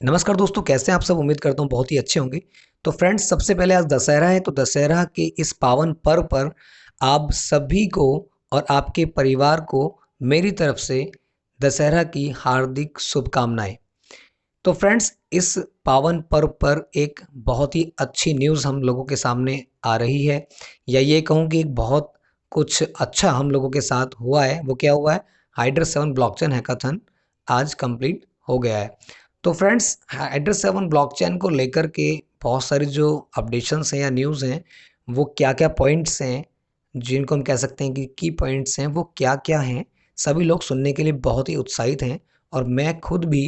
नमस्कार दोस्तों, कैसे हैं आप सब। उम्मीद करता हूँ बहुत ही अच्छे होंगे। तो फ्रेंड्स, सबसे पहले आज दशहरा है, तो दशहरा के इस पावन पर्व पर आप सभी को और आपके परिवार को मेरी तरफ से दशहरा की हार्दिक शुभकामनाएं। तो फ्रेंड्स, इस पावन पर्व पर एक बहुत ही अच्छी न्यूज़ हम लोगों के सामने आ रही है, या ये कहूँ कि एक बहुत कुछ अच्छा हम लोगों के साथ हुआ है। वो क्या हुआ है? हाइड्रा 7 ब्लॉकचेन हैकाथन आज कंप्लीट हो गया है। तो फ्रेंड्स, हाइड्रा 7 ब्लॉकचेन को लेकर के बहुत सारी जो अपडेशंस हैं या न्यूज़ हैं, वो क्या क्या पॉइंट्स हैं जिनको हम कह सकते हैं कि की पॉइंट्स हैं, वो क्या क्या हैं, सभी लोग सुनने के लिए बहुत ही उत्साहित हैं। और मैं खुद भी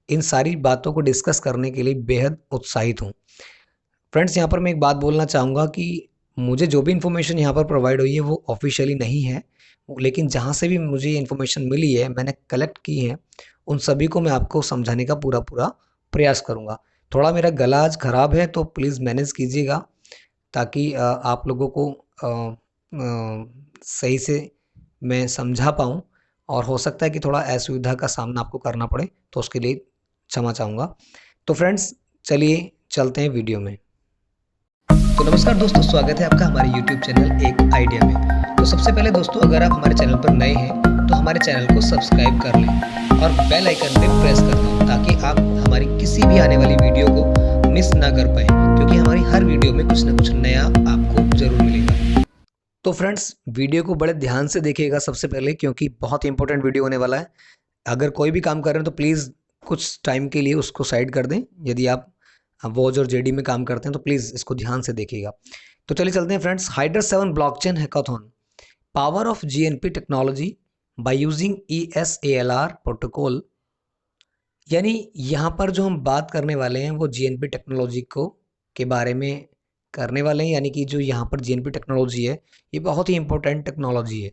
इन सारी बातों को डिस्कस करने के लिए बेहद उत्साहित हूँ। फ्रेंड्स, यहाँ पर मैं एक बात बोलना चाहूँगा कि मुझे जो भी इन्फॉर्मेशन यहाँ पर प्रोवाइड हुई है वो ऑफिशियली नहीं है, लेकिन जहाँ से भी मुझे ये इन्फॉर्मेशन मिली है, मैंने कलेक्ट की है, उन सभी को मैं आपको समझाने का पूरा पूरा प्रयास करूँगा। थोड़ा मेरा गला आज ख़राब है, तो प्लीज़ मैनेज कीजिएगा, ताकि आप लोगों को सही से मैं समझा पाऊँ। और हो सकता है कि थोड़ा असुविधा का सामना आपको करना पड़े, तो उसके लिए क्षमा चाहूँगा। तो फ्रेंड्स, चलिए चलते हैं वीडियो में। तो नमस्कार दोस्तों, स्वागत है आपका हमारे YouTube चैनल एक आइडिया में। तो सबसे पहले दोस्तों, अगर आप हमारे चैनल पर नए हैं तो हमारे चैनल को सब्सक्राइब कर लें और बेल आइकन पे प्रेस कर दें, ताकि आप हमारी किसी भी आने वाली वीडियो को मिस ना कर पाएँ, क्योंकि हमारी हर वीडियो में कुछ ना कुछ नया आपको ज़रूर मिलेगा। तो फ्रेंड्स, वीडियो को बड़े ध्यान से देखिएगा सबसे पहले, क्योंकि बहुत ही इंपॉर्टेंट वीडियो होने वाला है। अगर कोई भी काम कर रहे हैं तो प्लीज़ कुछ टाइम के लिए उसको साइड कर दें। यदि आप वॉच और जेडी में काम करते हैं तो प्लीज़ इसको ध्यान से देखिएगा। तो चलिए चलते हैं friends. Hydra 7 blockchain hackathon, power of GNP technology by using ESALR protocol. यानी यहाँ पर जो हम बात करने वाले हैं वो जीएनपी टेक्नोलॉजी को के बारे में करने वाले हैं। यानी कि जो यहाँ पर जीएनपी टेक्नोलॉजी है, ये बहुत ही इंपॉर्टेंट टेक्नोलॉजी है,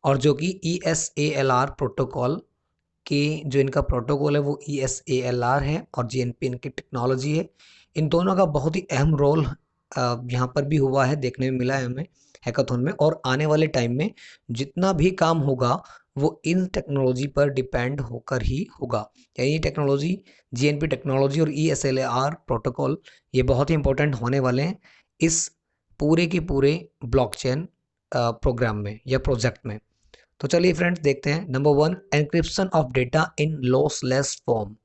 और जो कि ESALR प्रोटोकॉल कि जो इनका प्रोटोकॉल है वो ESALR है और जीएनपी इनकी टेक्नोलॉजी है। इन दोनों का बहुत ही अहम रोल यहाँ पर भी हुआ है, देखने में मिला है हमें हैकाथॉन में। और आने वाले टाइम में जितना भी काम होगा वो इन टेक्नोलॉजी पर डिपेंड होकर ही होगा। यानी ये टेक्नोलॉजी, जीएनपी टेक्नोलॉजी और ESALR प्रोटोकॉल, ये बहुत ही इंपॉर्टेंट होने वाले हैं इस पूरे के पूरे ब्लॉकचेन प्रोग्राम में या प्रोजेक्ट में। तो चलिए फ्रेंड्स, देखते हैं। Number 1, encryption of data in lossless form.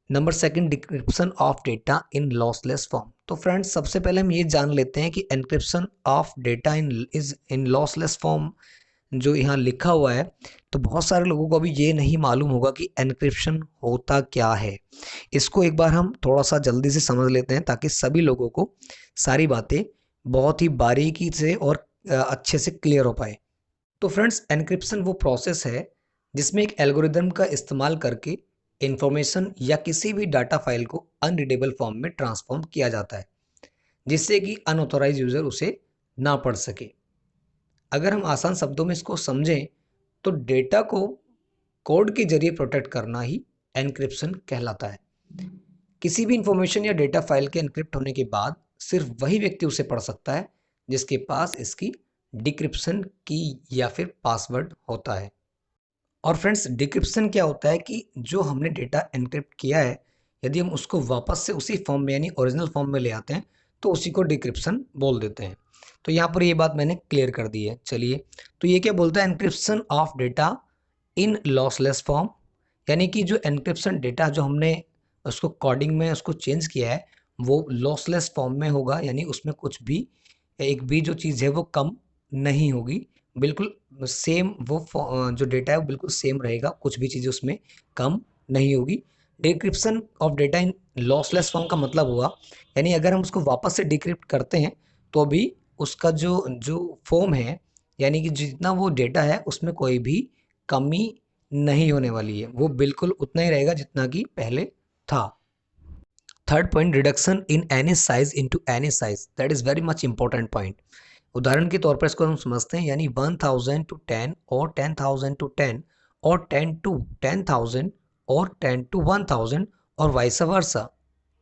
Number second, decryption of data in lossless form. तो फ्रेंड्स, सबसे पहले हम ये जान लेते हैं कि encryption of data in lossless form जो यहाँ लिखा हुआ है, तो बहुत सारे लोगों को अभी ये नहीं मालूम होगा कि एन्क्रिप्शन होता क्या है। इसको एक बार हम थोड़ा सा जल्दी से समझ लेते हैं, ताकि सभी लोगों को सारी बातें बहुत ही बारीकी से और अच्छे से क्लियर हो पाए। तो फ्रेंड्स, एन्क्रिप्शन वो प्रोसेस है जिसमें एक एल्गोरिदम का इस्तेमाल करके इंफॉर्मेशन या किसी भी डाटा फाइल को अनरीडेबल फॉर्म में ट्रांसफॉर्म किया जाता है, जिससे कि अनऑथोराइज यूज़र उसे ना पढ़ सके। अगर हम आसान शब्दों में इसको समझें, तो डेटा को कोड के जरिए प्रोटेक्ट करना ही एन्क्रिप्शन कहलाता है। किसी भी इंफॉर्मेशन या डेटा फाइल के एन्क्रिप्ट होने के बाद सिर्फ वही व्यक्ति उसे पढ़ सकता है जिसके पास इसकी डिक्रिप्शन की या फिर पासवर्ड होता है। और फ्रेंड्स, डिक्रिप्शन क्या होता है कि जो हमने डेटा एन्क्रिप्ट किया है, यदि हम उसको वापस से उसी फॉर्म में यानी ओरिजिनल फॉर्म में ले आते हैं, तो उसी को डिक्रिप्शन बोल देते हैं। तो यहाँ पर ये बात मैंने क्लियर कर दी है। चलिए, तो ये क्या बोलता है? Encryption of data in lossless form. यानी कि जो एन्क्रिप्शन डेटा जो हमने उसको कोडिंग में उसको चेंज किया है, वो लॉसलेस फॉर्म में होगा। यानी उसमें कुछ भी, एक भी जो चीज़ है वो कम नहीं होगी। बिल्कुल सेम वो जो डेटा है वो बिल्कुल सेम रहेगा, कुछ भी चीज़ें उसमें कम नहीं होगी। Decryption of data in lossless form का मतलब हुआ, यानी अगर हम उसको वापस से डिक्रिप्ट करते हैं, तो अभी उसका जो जो फॉर्म है, यानी कि जितना वो डेटा है उसमें कोई भी कमी नहीं होने वाली है, वो बिल्कुल उतना ही रहेगा जितना कि पहले था। Third point, reduction in any size into any size, that is very much important point. उदाहरण के तौर पर इसको हम समझते हैं, यानी 1000 टू 10 और 10,000 टू 10 और 10 टू 10,000 और 10 टू 1000 और vice versa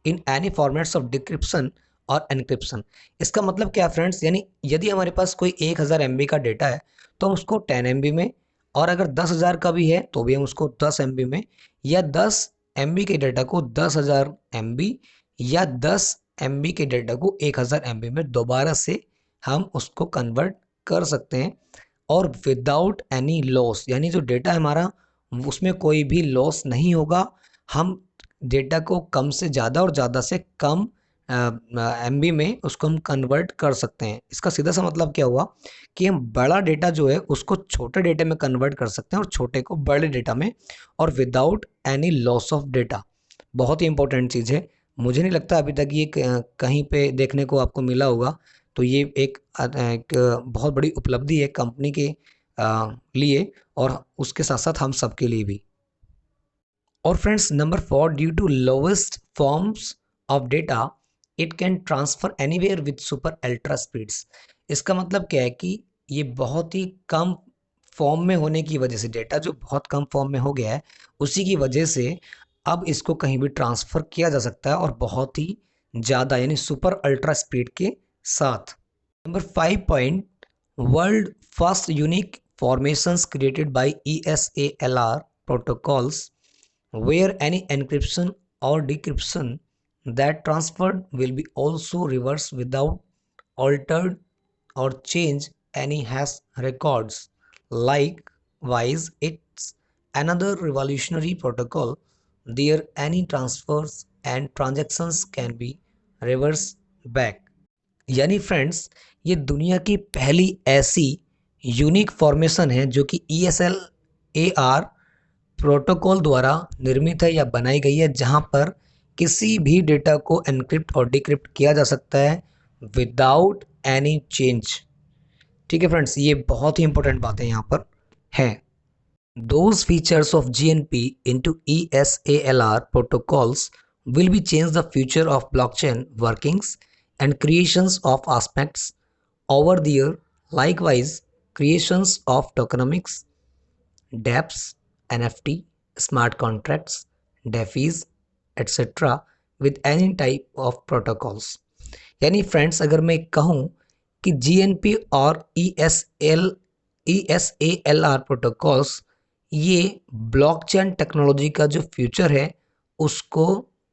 in any formats of decryption और एनक्रिप्शन। इसका मतलब क्या फ्रेंड्स? यानी यदि हमारे पास कोई 1000 MB का डेटा है तो हम उसको 10 MB में, और अगर 10,000 का भी है तो भी हम उसको 10 MB में, या 10 MB के डेटा को 10,000 MB या 10 MB के डेटा को 1000 MB में दोबारा से हम उसको कन्वर्ट कर सकते हैं, और विदाउट एनी लॉस, यानी जो डेटा हमारा उसमें कोई भी लॉस नहीं होगा। हम डेटा को कम से ज़्यादा और ज़्यादा से कम MB में उसको हम कन्वर्ट कर सकते हैं। इसका सीधा सा मतलब क्या हुआ कि हम बड़ा डेटा जो है उसको छोटे डेटा में कन्वर्ट कर सकते हैं और छोटे को बड़े डेटा में, और without any loss of data. बहुत ही इंपॉर्टेंट चीज़ है। मुझे नहीं लगता अभी तक ये कहीं पे देखने को आपको मिला होगा। तो ये एक बहुत बड़ी उपलब्धि है कंपनी के लिए, और उसके साथ साथ हम सबके लिए भी। और friends, number 4, due to lowest forms of data it can transfer anywhere with super ultra speeds. इसका मतलब क्या है कि ये बहुत ही कम फॉर्म में होने की वजह से, डेटा जो बहुत कम फॉर्म में हो गया है उसी की वजह से अब इसको कहीं भी ट्रांसफ़र किया जा सकता है, और बहुत ही ज़्यादा यानी सुपर अल्ट्रा स्पीड के साथ। Number 5 point, world first unique formations created by ESALR protocols where any encryption or decryption that transferred will be also reversed without altered or change any hash records. Likewise, it's another revolutionary protocol there any transfers and transactions can be reversed back. यानी friends, ये दुनिया की पहली ऐसी unique formation है जो कि ESLAR protocol द्वारा निर्मित है या बनाई गई है, जहां पर किसी भी डेटा को एनक्रिप्ट और डिक्रिप्ट किया जा सकता है विदाउट एनी चेंज। ठीक है फ्रेंड्स, ये बहुत ही इंपॉर्टेंट बातें यहाँ पर है। Those features of GNP into ESALR protocols will be change the future of blockchain workings and creations of aspects over there. Likewise, creations of tokenomics, dApps, NFT, smart contracts, DeFis, etc. with any type of protocols. यानी friends, अगर मैं कहूँ कि GNP और ESALR protocols ये blockchain technology का जो future है उसको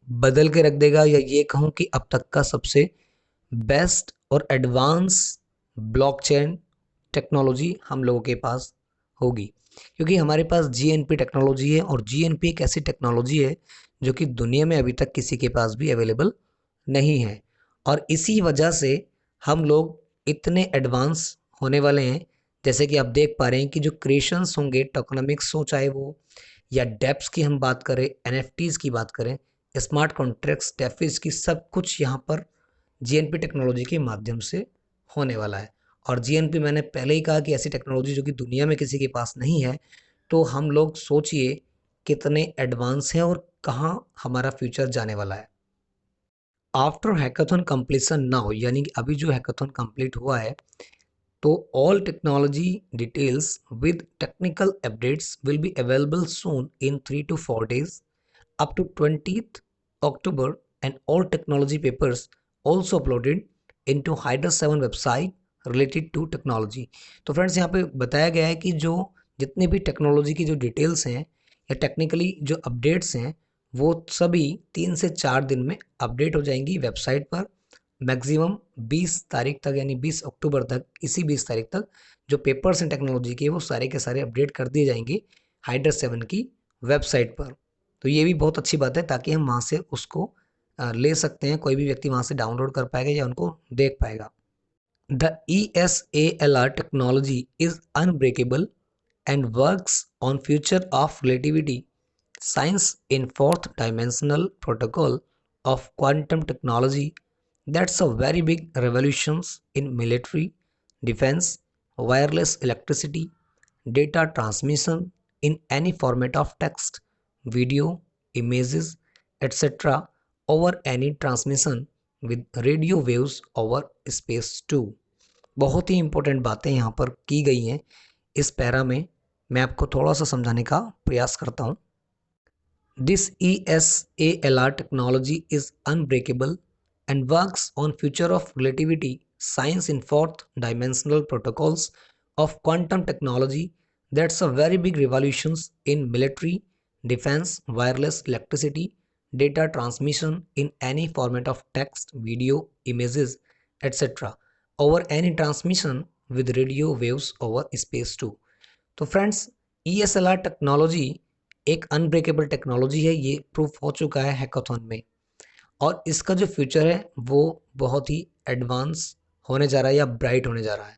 बदल के रख देगा, या ये कहूँ कि अब तक का सबसे बेस्ट और एडवांस ब्लॉकचेन टेक्नोलॉजी हम लोगों के पास होगी, क्योंकि हमारे पास GNP टेक्नोलॉजी है, और GNP एक ऐसी टेक्नोलॉजी है जो कि दुनिया में अभी तक किसी के पास भी अवेलेबल नहीं है। और इसी वजह से हम लोग इतने एडवांस होने वाले हैं। जैसे कि आप देख पा रहे हैं कि जो क्रिएशंस होंगे, टोकनॉमिक्स हो चाहे वो, या डेप्स की हम बात करें, NFTs की बात करें, स्मार्ट कॉन्ट्रैक्ट्स, डेफिस की, सब कुछ यहाँ पर GNP टेक्नोलॉजी के माध्यम से होने वाला है। और GNP मैंने पहले ही कहा कि ऐसी टेक्नोलॉजी जो कि दुनिया में किसी के पास नहीं है। तो हम लोग सोचिए कितने एडवांस हैं और कहाँ हमारा फ्यूचर जाने वाला है। आफ्टर हैकाथन कंप्लीशन नाउ, यानी कि अभी जो हैकाथन कंप्लीट हुआ है, तो all technology details with technical updates will be available soon in 3 to 4 days up to 20th October, and all technology papers also uploaded into Hydra 7 website related to technology। तो friends, यहाँ पे बताया गया है कि जो जितने भी टेक्नोलॉजी की जो डिटेल्स हैं या टेक्निकली जो अपडेट्स हैं वो सभी 3 से 4 दिन में अपडेट हो जाएंगी वेबसाइट पर। मैक्सिमम 20 तारीख तक, यानी 20 अक्टूबर तक, इसी 20 तारीख तक जो पेपर्स हैं टेक्नोलॉजी के वो सारे के सारे अपडेट कर दिए जाएंगे हाइड्रा 7 की वेबसाइट पर। तो ये भी बहुत अच्छी बात है, ताकि हम वहाँ से उसको ले सकते हैं, कोई भी व्यक्ति वहाँ से डाउनलोड कर पाएगा या उनको देख पाएगा। The ESALR technology is unbreakable and works on future of relativity science in fourth dimensional protocol of quantum technology. That's a very big revolutions in military, defense, wireless electricity, data transmission in any format of text, video, images, etc. over any transmission with radio waves over space too. बहुत ही important बातें यहाँ पर की गई हैं इस para में। मैं आपको थोड़ा सा समझाने का प्रयास करता हूँ। This ESALR technology is unbreakable and works on future of relativity science in fourth dimensional protocols of quantum technology. That's a very big revolutions in military, defense, wireless electricity, data transmission in any format of text, video, images, etc. over any transmission with radio waves over space too. तो friends, ESLR technology एक unbreakable technology है, ये proof हो चुका है hackathon में। और इसका जो फ्यूचर है वो बहुत ही एडवांस होने जा रहा है या ब्राइट होने जा रहा है।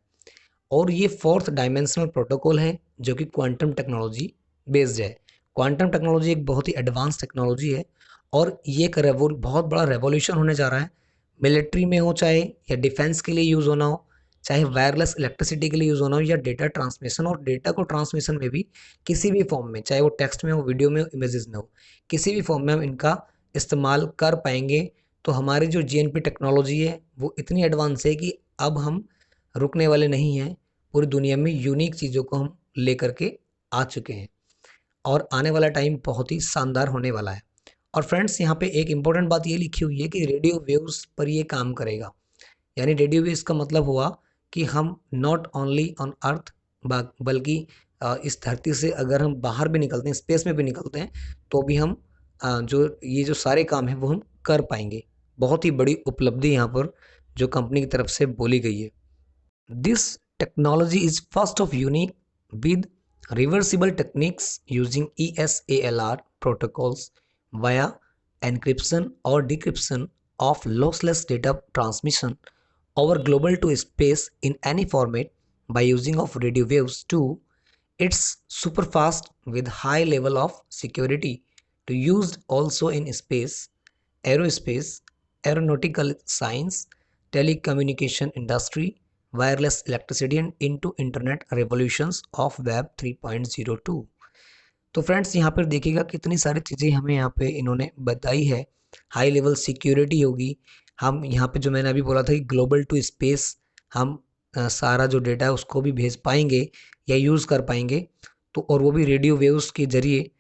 और ये फोर्थ डायमेंशनल प्रोटोकॉल है जो कि क्वांटम टेक्नोलॉजी बेस्ड है। क्वांटम टेक्नोलॉजी एक बहुत ही एडवांस टेक्नोलॉजी है और ये एक बहुत बड़ा रेवोल्यूशन होने जा रहा है। मिलिट्री में हो चाहे या डिफेंस के लिए यूज़ होना हो, चाहे वायरलेस इलेक्ट्रिसिटी के लिए यूज़ होना हो या डेटा ट्रांसमिशन, और डेटा को ट्रांसमिशन में भी किसी भी फॉर्म में, चाहे वो टेक्स्ट में हो, वीडियो में हो, इमेजेस में हो, किसी भी फॉर्म में हम इनका इस्तेमाल कर पाएंगे। तो हमारी जो GNP टेक्नोलॉजी है वो इतनी एडवांस है कि अब हम रुकने वाले नहीं हैं। पूरी दुनिया में यूनिक चीज़ों को हम लेकर के आ चुके हैं और आने वाला टाइम बहुत ही शानदार होने वाला है। और फ्रेंड्स, यहाँ पे एक इम्पोर्टेंट बात ये लिखी हुई है कि रेडियो वेव्स पर ये काम करेगा। यानी रेडियो वेव्स का मतलब हुआ कि हम नॉट ओनली ऑन अर्थ, बल्कि इस धरती से अगर हम बाहर भी निकलते हैं, स्पेस में भी निकलते हैं, तो भी हम जो सारे काम हैं वो हम कर पाएंगे। बहुत ही बड़ी उपलब्धि यहाँ पर जो कंपनी की तरफ से बोली गई है। This technology is first of unique with reversible techniques using ESALR protocols via encryption or decryption of lossless data transmission over global to space in any format by using of radio waves too. It's super fast with high level of security to used also in space, aerospace, aeronautical science, telecommunication industry, wireless electricity and into internet revolutions of web 3.02। तो friends, यहाँ पर देखिएगा कितनी सारी चीज़ें हमें यहाँ पे इन्होंने बताई है। हाई लेवल सिक्योरिटी होगी, हम यहाँ पे जो मैंने अभी बोला था कि ग्लोबल टू स्पेस हम सारा जो डेटा है उसको भी भेज पाएंगे या यूज़ कर पाएंगे, तो और वो भी रेडियो वेव्स के जरिए।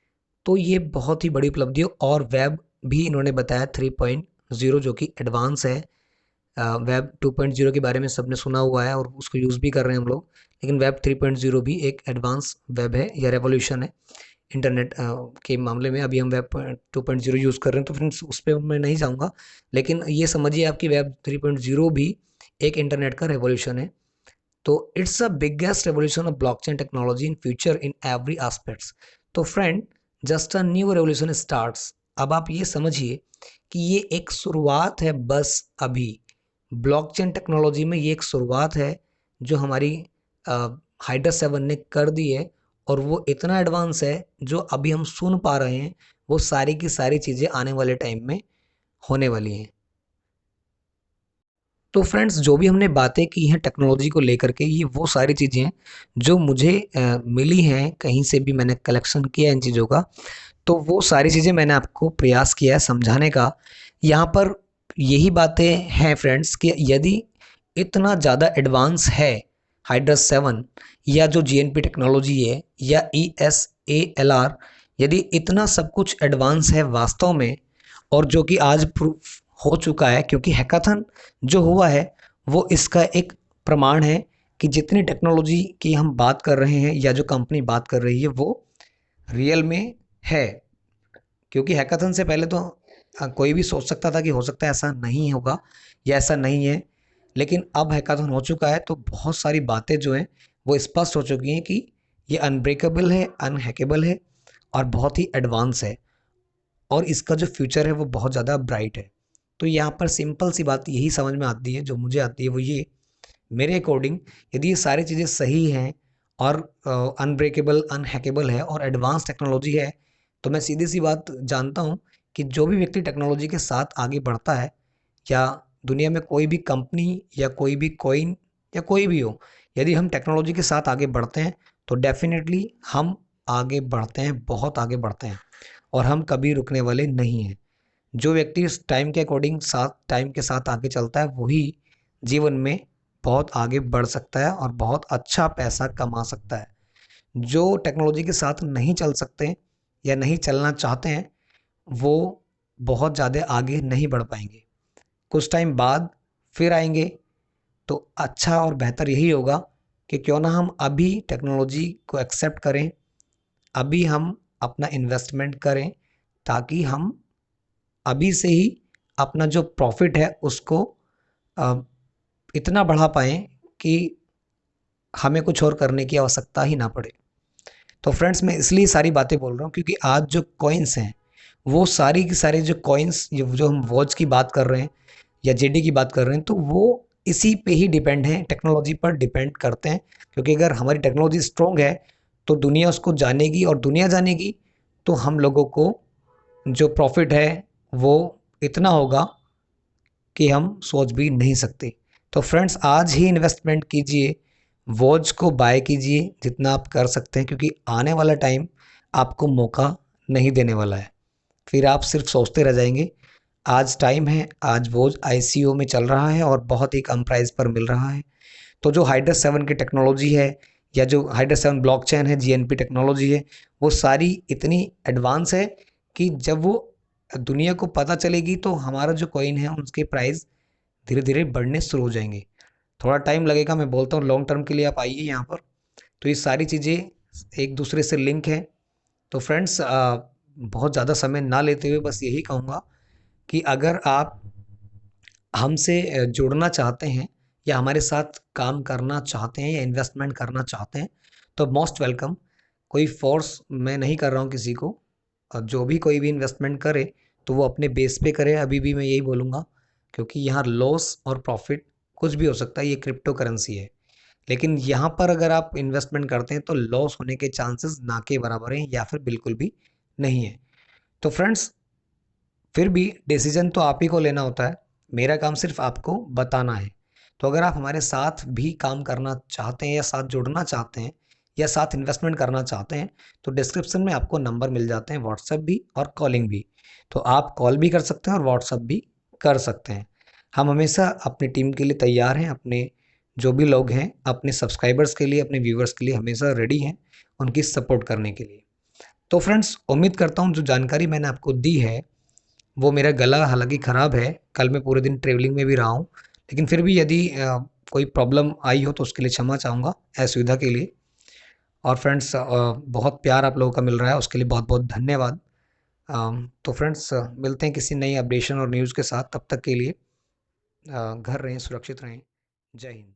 तो ये बहुत ही बड़ी उपलब्धि है। और वेब भी इन्होंने बताया 3.0 जो कि एडवांस है। वेब 2.0 के बारे में सबने सुना हुआ है और उसको यूज़ भी कर रहे हैं हम लोग, लेकिन वेब 3.0 भी एक एडवांस वेब है या रेवोल्यूशन है इंटरनेट के मामले में। अभी हम वेब 2.0 यूज़ कर रहे हैं, तो फ्रेंड्स उस पर मैं नहीं जाऊँगा, लेकिन ये समझिए आपकी वेब 3.0 भी एक इंटरनेट का रेवोल्यूशन है। तो it's a biggest revolution of blockchain technology in future in every aspects. तो friend, just a new revolution starts. अब आप ये समझिए कि ये एक शुरुआत है बस अभी। ब्लॉकचेन टेक्नोलॉजी में ये एक शुरुआत है जो हमारी हाइड्रा 7 ने कर दी है, और वो इतना एडवांस है जो अभी हम सुन पा रहे हैं, वो सारी की सारी चीज़ें आने वाले टाइम में होने वाली हैं। तो फ्रेंड्स, जो भी हमने बातें की हैं टेक्नोलॉजी को लेकर के, ये वो सारी चीज़ें हैं जो मुझे मिली हैं, कहीं से भी मैंने कलेक्शन किया है इन चीज़ों का। तो वो सारी चीज़ें मैंने आपको प्रयास किया है समझाने का। यहाँ पर यही बातें हैं फ्रेंड्स कि यदि इतना ज़्यादा एडवांस है हाइड्रा 7 या जो GNP टेक्नोलॉजी है या ESALR, यदि इतना सब कुछ एडवांस है वास्तव में, और जो कि आज प्रूफ हो चुका है, क्योंकि हैकाथन जो हुआ है वो इसका एक प्रमाण है कि जितनी टेक्नोलॉजी की हम बात कर रहे हैं या जो कंपनी बात कर रही है वो रियल में है। क्योंकि हैकाथन से पहले तो कोई भी सोच सकता था कि हो सकता है ऐसा नहीं होगा या ऐसा नहीं है, लेकिन अब हैकाथन हो चुका है तो बहुत सारी बातें जो हैं वो स्पष्ट हो चुकी हैं कि ये अनब्रेकेबल है, अनहैकेबल है और बहुत ही एडवांस है, और इसका जो फ्यूचर है वो बहुत ज़्यादा ब्राइट है। तो यहाँ पर सिंपल सी बात यही समझ में आती है, जो मुझे आती है वो ये, मेरे अकॉर्डिंग यदि ये सारी चीज़ें सही हैं और अनब्रेकेबल, अनहैकेबल है और एडवांस टेक्नोलॉजी है, तो मैं सीधी सी बात जानता हूँ कि जो भी व्यक्ति टेक्नोलॉजी के साथ आगे बढ़ता है, या दुनिया में कोई भी कंपनी या कोई भी कॉइन या कोई भी हो, यदि हम टेक्नोलॉजी के साथ आगे बढ़ते हैं तो डेफिनेटली हम आगे बढ़ते हैं, बहुत आगे बढ़ते हैं, और हम कभी रुकने वाले नहीं हैं। जो व्यक्ति इस टाइम के अकॉर्डिंग टाइम के साथ आगे चलता है वही जीवन में बहुत आगे बढ़ सकता है और बहुत अच्छा पैसा कमा सकता है। जो टेक्नोलॉजी के साथ नहीं चल सकते या नहीं चलना चाहते हैं, वो बहुत ज़्यादा आगे नहीं बढ़ पाएंगे। कुछ टाइम बाद फिर आएंगे, तो अच्छा और बेहतर यही होगा कि क्यों ना हम अभी टेक्नोलॉजी को एक्सेप्ट करें, अभी हम अपना इन्वेस्टमेंट करें, ताकि हम अभी से ही अपना जो प्रॉफिट है उसको अ, इतना बढ़ा पाएँ कि हमें कुछ और करने की आवश्यकता ही ना पड़े। तो फ्रेंड्स, मैं इसलिए सारी बातें बोल रहा हूँ क्योंकि आज जो कॉइन्स हैं, वो सारी की सारी जो कॉइन्स, ये जो हम वॉच की बात कर रहे हैं या जेडी की बात कर रहे हैं, तो वो इसी पे ही डिपेंड हैं, टेक्नोलॉजी पर डिपेंड करते हैं। क्योंकि अगर हमारी टेक्नोलॉजी स्ट्रॉन्ग है तो दुनिया उसको जानेगी, और दुनिया जानेगी तो हम लोगों को जो प्रॉफिट है वो इतना होगा कि हम सोच भी नहीं सकते। तो फ्रेंड्स, आज ही इन्वेस्टमेंट कीजिए, वॉच को बाय कीजिए जितना आप कर सकते हैं, क्योंकि आने वाला टाइम आपको मौका नहीं देने वाला है। फिर आप सिर्फ सोचते रह जाएंगे। आज टाइम है, आज वॉच आईसीओ में चल रहा है और बहुत ही कम प्राइस पर मिल रहा है। तो जो हाइड्रस 7 की टेक्नोलॉजी है, या जो हाइड्रस 7 ब्लॉकचेन है, जीएनपी टेक्नोलॉजी है, वो सारी इतनी एडवांस है कि जब वो दुनिया को पता चलेगी तो हमारा जो कॉइन है उसके प्राइस धीरे धीरे बढ़ने शुरू हो जाएंगे। थोड़ा टाइम लगेगा, मैं बोलता हूँ लॉन्ग टर्म के लिए आप आइए यहाँ पर। तो ये सारी चीज़ें एक दूसरे से लिंक है। तो फ्रेंड्स, बहुत ज़्यादा समय ना लेते हुए बस यही कहूँगा कि अगर आप हमसे जुड़ना चाहते हैं, या हमारे साथ काम करना चाहते हैं, या इन्वेस्टमेंट करना चाहते हैं, तो मोस्ट वेलकम। कोई फोर्स मैं नहीं कर रहा हूँ किसी को। जो भी कोई भी इन्वेस्टमेंट करे तो वो अपने बेस पे करे, अभी भी मैं यही बोलूँगा, क्योंकि यहाँ लॉस और प्रॉफिट कुछ भी हो सकता है, ये क्रिप्टो करेंसी है। लेकिन यहाँ पर अगर आप इन्वेस्टमेंट करते हैं तो लॉस होने के चांसेस ना के बराबर हैं, या फिर बिल्कुल भी नहीं है। तो फ्रेंड्स, फिर भी डिसीजन तो आप ही को लेना होता है, मेरा काम सिर्फ आपको बताना है। तो अगर आप हमारे साथ भी काम करना चाहते हैं, या साथ जुड़ना चाहते हैं, या साथ इन्वेस्टमेंट करना चाहते हैं, तो डिस्क्रिप्शन में आपको नंबर मिल जाते हैं, व्हाट्सएप भी और कॉलिंग भी। तो आप कॉल भी कर सकते हैं और व्हाट्सएप भी कर सकते हैं। हम हमेशा अपनी टीम के लिए तैयार हैं, अपने जो भी लोग हैं अपने सब्सक्राइबर्स के लिए, अपने व्यूवर्स के लिए हमेशा रेडी हैं, उनकी सपोर्ट करने के लिए। तो फ्रेंड्स, उम्मीद करता हूँ जो जानकारी मैंने आपको दी है, वो मेरा गला हालाँकि ख़राब है, कल मैं पूरे दिन ट्रैवलिंग में भी रहा हूँ, लेकिन फिर भी यदि कोई प्रॉब्लम आई हो तो उसके लिए क्षमा चाहूँगा, असुविधा के लिए। और फ्रेंड्स, बहुत प्यार आप लोगों का मिल रहा है, उसके लिए बहुत-बहुत धन्यवाद। तो फ्रेंड्स, मिलते हैं किसी नई अपडेशन और न्यूज़ के साथ, तब तक के लिए घर रहें, सुरक्षित रहें। जय हिंद।